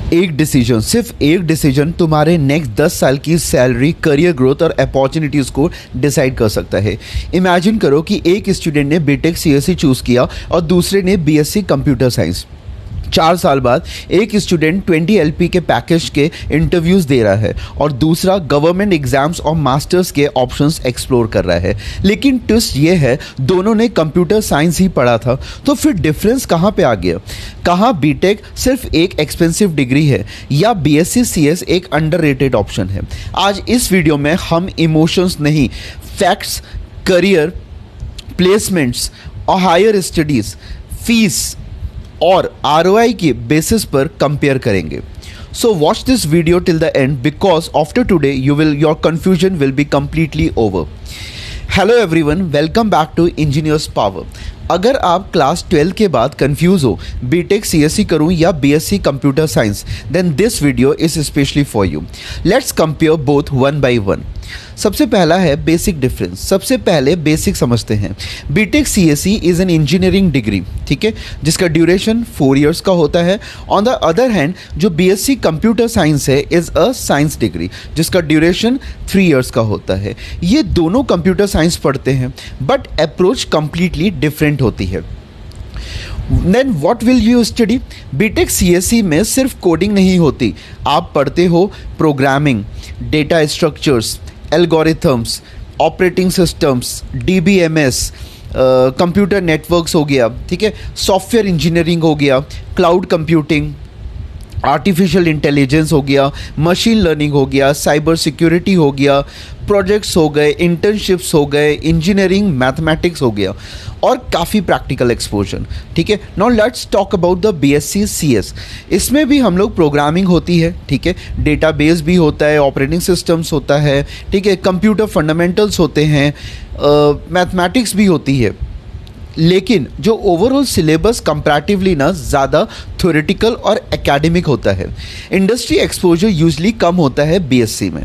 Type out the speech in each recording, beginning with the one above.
एक डिसीजन, सिर्फ एक डिसीजन तुम्हारे नेक्स्ट 10 साल की सैलरी, करियर ग्रोथ और अपॉर्चुनिटीज़ को डिसाइड कर सकता है। इमेजिन करो कि एक स्टूडेंट ने बीटेक सीएसई चूज़ किया और दूसरे ने बीएससी कंप्यूटर साइंस। 4 साल बाद एक स्टूडेंट 20 LP के पैकेज के इंटरव्यूज़ दे रहा है और दूसरा गवर्नमेंट एग्जाम्स और मास्टर्स के ऑप्शंस एक्सप्लोर कर रहा है। लेकिन ट्विस्ट ये है, दोनों ने कंप्यूटर साइंस ही पढ़ा था, तो फिर डिफरेंस कहाँ पे आ गया? कहाँ बीटेक सिर्फ एक एक्सपेंसिव डिग्री है या बीएससी सीएस एक अंडररेटेड ऑप्शन है? आज इस वीडियो में हम इमोशंस नहीं, फैक्ट्स, करियर, प्लेसमेंट्स और हायर स्टडीज़, फीस और ROI के बेसिस पर कंपेयर करेंगे। So watch this video till the end because after today your confusion will be completely over. Hello everyone, welcome back to Engineers Power. अगर आप class 12 के बाद confuse हो BTech CSE करूं या BSc computer science, then this video is specially for you. Let's compare both one by one. सबसे पहला है बेसिक डिफरेंस। सबसे पहले बेसिक समझते हैं। BTech CSE is an engineering degree, ठीक है, जिसका ड्यूरेशन 4 इयर्स का होता है। ऑन द अदर हैंड जो बीएससी कंप्यूटर साइंस है इज़ अ साइंस डिग्री, जिसका ड्यूरेशन 3 इयर्स का होता है। ये दोनों कंप्यूटर साइंस पढ़ते हैं बट अप्रोच कंप्लीटली डिफरेंट होती है। Then what will you study? BTech CSE में सिर्फ कोडिंग नहीं होती, आप पढ़ते हो programming, data structures, algorithms, operating systems, DBMS, computer networks हो गया, ठीक है, सॉफ्टवेयर इंजीनियरिंग हो गया, क्लाउड कंप्यूटिंग, आर्टिफिशियल इंटेलिजेंस हो गया, मशीन लर्निंग हो गया, साइबर सिक्योरिटी हो गया, प्रोजेक्ट्स हो गए, इंटर्नशिप्स हो गए, इंजीनियरिंग मैथमेटिक्स हो गया और काफ़ी प्रैक्टिकल एक्सपोजर, ठीक है। Now let's talk about the BSc CS. इसमें भी हम लोग प्रोग्रामिंग होती है, ठीक है, डेटाबेस भी होता है, ऑपरेटिंग सिस्टम्स होता है, ठीक है, कंप्यूटर फंडामेंटल्स होते हैं, मैथमेटिक्स भी होती है। लेकिन जो ओवरऑल सिलेबस कंपैरेटिवली ना ज़्यादा थ्योरेटिकल और एकेडमिक होता है। इंडस्ट्री एक्सपोजर यूजली कम होता है बीएससी में।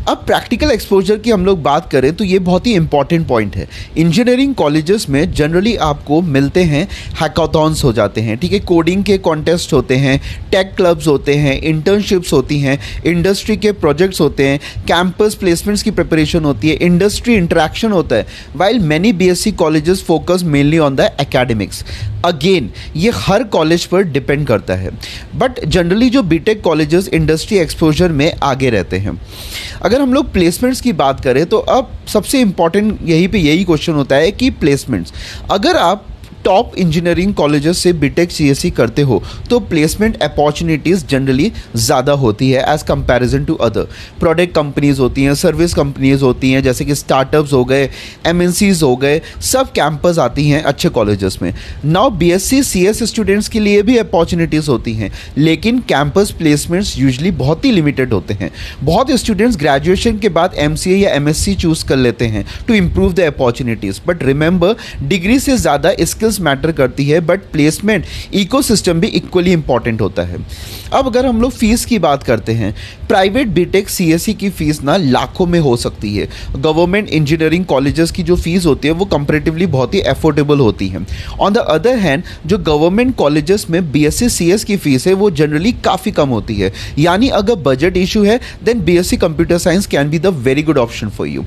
अब प्रैक्टिकल एक्सपोजर की हम लोग बात करें तो ये बहुत ही इंपॉर्टेंट पॉइंट है। इंजीनियरिंग कॉलेजेस में जनरली आपको मिलते हैं, हैकाथॉन्स हो जाते हैं, ठीक है, कोडिंग के कॉन्टेस्ट होते हैं, टेक क्लब्स होते हैं, इंटर्नशिप्स होती हैं, इंडस्ट्री के प्रोजेक्ट्स होते हैं, कैंपस प्लेसमेंट्स की प्रिपरेशन होती है, इंडस्ट्री इंटरेक्शन होता है। While many BSc colleges focus mainly on the academics. Again ये हर कॉलेज पर डिपेंड करता है, बट जनरली जो बीटेक कॉलेजेस इंडस्ट्री एक्सपोजर में आगे रहते हैं। अगर हम लोग प्लेसमेंट्स की बात करें तो अब सबसे इम्पॉर्टेंट यही क्वेश्चन होता है कि प्लेसमेंट्स, अगर आप टॉप इंजीनियरिंग कॉलेजेस से बीटेक सीएसई करते हो तो प्लेसमेंट अपॉर्चुनिटीज़ जनरली ज़्यादा होती है as comparison to other. Product companies होती हैं, सर्विस कंपनीज़ होती हैं, जैसे कि स्टार्टअप्स हो गए, MNCs हो गए, सब कैंपस आती हैं अच्छे कॉलेजेस में। नाउ बीएससी सीएस स्टूडेंट्स के लिए भी अपॉर्चुनिटीज़ होती हैं, लेकिन कैंपस प्लेसमेंट्स यूजली बहुत ही लिमिटेड होते हैं। बहुत स्टूडेंट्स ग्रेजुएशन के बाद MCA या MSc चूज़ कर लेते हैं to improve the opportunities, but remember degree से ज़्यादा स्किल्स मैटर करती है, बट प्लेसमेंट इकोसिस्टम भी इक्वली इंपॉर्टेंट होता है। अब अगर हम लोग फीस की बात करते हैं, प्राइवेट बीटेक सीएसई की फीस ना लाखों में हो सकती है। गवर्नमेंट इंजीनियरिंग कॉलेजेस की जो फीस होती है वो कंपैरेटिवली बहुत ही अफोर्डेबल होती है। ऑन द अदर हैंड जो गवर्नमेंट कॉलेजेस में बीएससी सीएस की फीस है वो जनरली काफ़ी कम होती है। यानी अगर बजट इशू है then BSc computer science can be the very good option for you.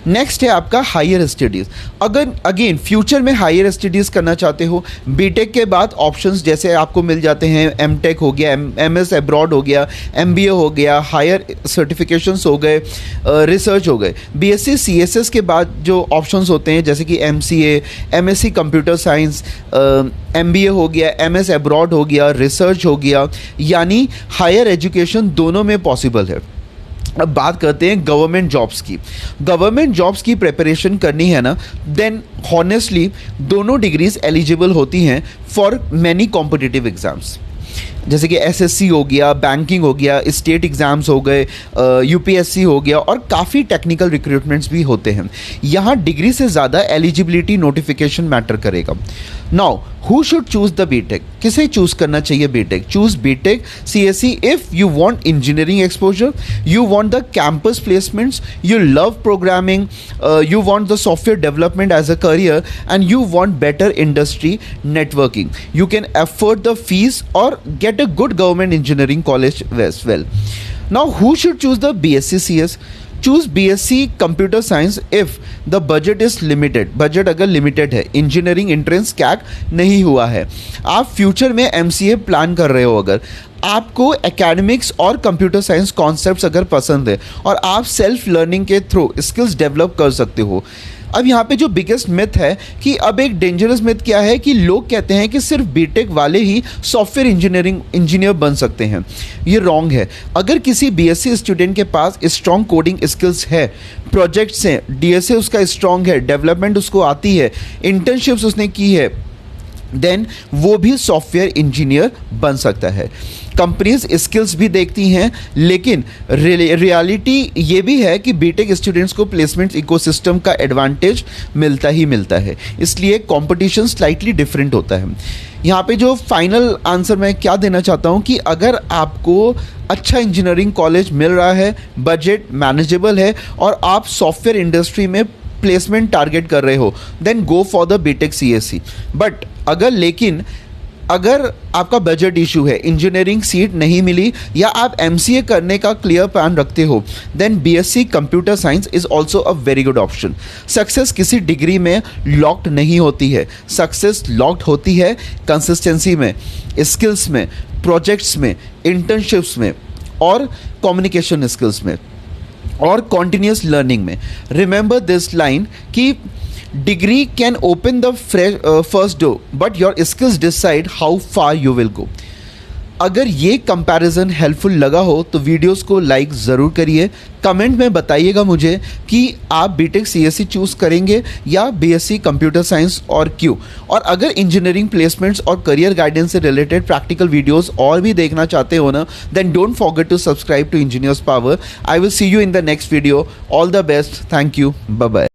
Next है आपका हायर स्टडीज़। अगर अगेन फ्यूचर में हायर स्टडीज़ करना चाहते हो, बीटेक के बाद ऑप्शंस जैसे आपको मिल जाते हैं, एमटेक हो गया, MS अब्रॉड हो गया, MBA हो गया, हायर सर्टिफिकेशंस हो गए, रिसर्च हो गए। बीएससी सीएसएस के बाद जो ऑप्शंस होते हैं जैसे कि MCA, MSc computer science, MBA हो गया, MS अब्रॉड हो गया, रिसर्च हो गया, यानी हायर एजुकेशन दोनों में पॉसिबल है। अब बात करते हैं गवर्नमेंट जॉब्स की। गवर्नमेंट जॉब्स की प्रिपरेशन करनी है ना, देन हॉनेस्टली दोनों डिग्रीज एलिजिबल होती हैं फॉर मैनी कॉम्पिटिटिव एग्जाम्स, जैसे कि SSC हो गया, बैंकिंग हो गया, स्टेट एग्ज़ाम्स हो गए, UPSC हो गया और काफ़ी टेक्निकल रिक्रूटमेंट्स भी होते हैं। यहाँ डिग्री से ज़्यादा एलिजिबिलिटी नोटिफिकेशन मैटर करेगा। Now who should choose the BTech, किसे चूज करना चाहिए BTech? Choose BTech CSE if you want engineering exposure, you want the campus placements, you love programming, you want the software development as a career, and you want better industry networking. You can afford the fees or get a good government engineering college as well. Now who should choose the BSc CS? Choose BSc Computer Science if the budget is limited. Budget अगर limited है, engineering entrance कैक नहीं हुआ है, आप future में MCA plan कर रहे हो, अगर आपको एकेडमिक्स और कंप्यूटर साइंस कॉन्सेप्ट्स अगर पसंद है और आप सेल्फ लर्निंग के थ्रू स्किल्स डेवलप कर सकते हो। अब यहाँ पे जो बिगेस्ट मिथ है कि अब एक डेंजरस मिथ क्या है कि लोग कहते हैं कि सिर्फ बीटेक वाले ही सॉफ्टवेयर इंजीनियर बन सकते हैं। ये रॉन्ग है। अगर किसी बीएससी स्टूडेंट के पास स्ट्रॉन्ग कोडिंग स्किल्स है, प्रोजेक्ट्स हैं, डीएसए उसका स्ट्रॉन्ग है, डेवलपमेंट उसको आती है, इंटर्नशिप्स उसने की है, देन वो भी सॉफ्टवेयर इंजीनियर बन सकता है। कंपनीज स्किल्स भी देखती हैं, लेकिन रियलिटी ये भी है कि बीटेक स्टूडेंट्स को प्लेसमेंट इकोसिस्टम का एडवांटेज मिलता ही मिलता है, इसलिए कंपटीशन स्लाइटली डिफरेंट होता है। यहाँ पे जो फाइनल आंसर मैं क्या देना चाहता हूँ कि अगर आपको अच्छा इंजीनियरिंग कॉलेज मिल रहा है, बजट मैनेजेबल है और आप सॉफ्टवेयर इंडस्ट्री में प्लेसमेंट टारगेट कर रहे हो, then go for the BTech CSC. But अगर आपका बजट इशू है, इंजीनियरिंग सीट नहीं मिली या आप एमसीए करने का क्लियर प्लान रखते हो, then BSc computer science is also a very good option. Success किसी डिग्री में लॉक्ड नहीं होती है, सक्सेस लॉक्ड होती है कंसिस्टेंसी में, स्किल्स में, प्रोजेक्ट्स में, इंटर्नशिप्स में और कम्युनिकेशन स्किल्स में और कॉन्टिन्यूस लर्निंग में। रिमेंबर दिस लाइन कि degree can open the first door but your skills decide how far you will go. अगर ये कंपैरिजन हेल्पफुल लगा हो तो वीडियोस को लाइक ज़रूर करिए, कमेंट में बताइएगा मुझे कि आप बीटेक सीएससी चूज़ करेंगे या बीएससी कंप्यूटर साइंस और क्यों। और अगर इंजीनियरिंग प्लेसमेंट्स और करियर गाइडेंस से रिलेटेड प्रैक्टिकल वीडियोस और भी देखना चाहते हो ना, then don't forget to subscribe to Engineers Power. I will see you in the next video. All the best, thank you, bye bye.